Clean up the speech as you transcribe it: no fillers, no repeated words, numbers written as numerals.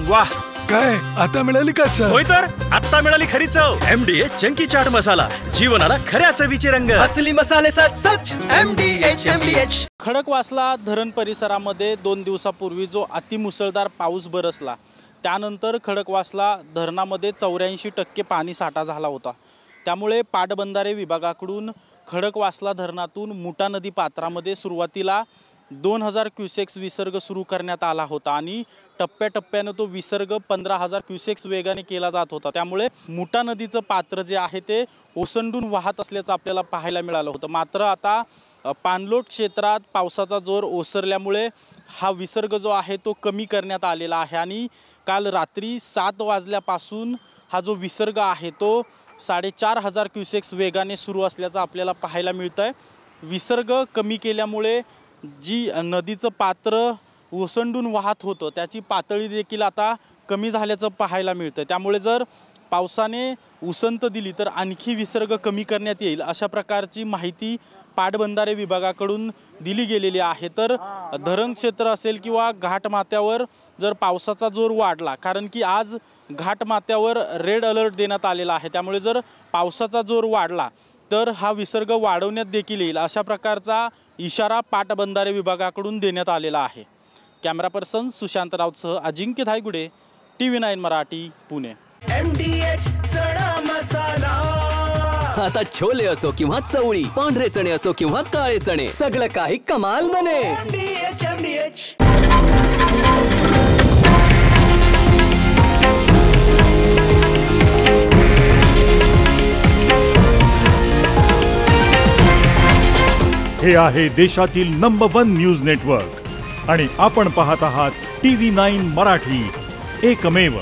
वाह, काय आता मिळाली का चव? होय तर आता मिळाली खरी चव. MDH चंकी चाट मसाला, जीवनाला खऱ्या चवीचे रंग. असली मसाले सच MDH. खडकवासला धरण परिसरामध्ये 2 दिवसापूर्वी जो अतिमुसळधार पाऊस बरसला त्यानंतर खडकवासला धरणामध्ये 84% पाणी साठा झाला होता. त्यामुळे पाटबंधारे विभागाकडून खडकवासला धरणातून मुठा नदी पात्रामध्ये सुरुवातीला 2000 क्युसेक्स विसर्ग सुरू करण्यात आला होता आणि टप्प्याटप्प्याने तो विसर्ग 15000 क्युसेक्स वेगाने केला जात होता. त्यामुळे मुठा नदीचं पात्र जे आहे ते ओसंडून वाहत असल्याचं आपल्याला पाहायला मिळालं होतं. मात्र आता पाणलोट क्षेत्रात पावसाचा जोर ओसरल्यामुळे हा विसर्ग जो आहे तो कमी करण्यात आलेला आहे आणि काल रात्री 7 वाजल्यापासून हा जो विसर्ग आहे तो 4500 क्युसेक्स वेगाने सुरू असल्याचं आपल्याला पाहायला मिळतं आहे. विसर्ग कमी केल्यामुळे जी नदीचं पात्र ओसंडून वाहत होतं त्याची पातळी देखील आता कमी झाल्याचं पाहायला मिळतं. त्यामुळे जर पावसाने उसंत दिली तर आणखी विसर्ग कमी करण्यात येईल अशा प्रकारची माहिती पाटबंधारे विभागाकडून दिली गेलेली आहे. तर धरण क्षेत्र असेल किंवा घाटमाथ्यावर जर पावसाचा जोर वाढला, कारण की आज घाटमाथ्यावर रेड अलर्ट देण्यात आलेला आहे, त्यामुळे जर पावसाचा जोर वाढला तर हा विसर्ग वाढवण्यात देखील येईल अशा प्रकारचा इशारा पाटबंधारे विभागाकडून देण्यात आलेला आहे. कॅमेरा पर्सन सुशांत राऊतसह अजिंक्य धायगुडे, TV9 मराठी, पुणे. MDH चणा मसाला. आता छोले असो किंवा चवळी, पांढरे चणे असो किंवा काळे चणे, सगळं काही कमाल बने. MDH. हे आहे देशातील नंबर 1 न्यूज नेटवर्क आणि आपण पाहत आहात TV9 मराठी, एकमेव.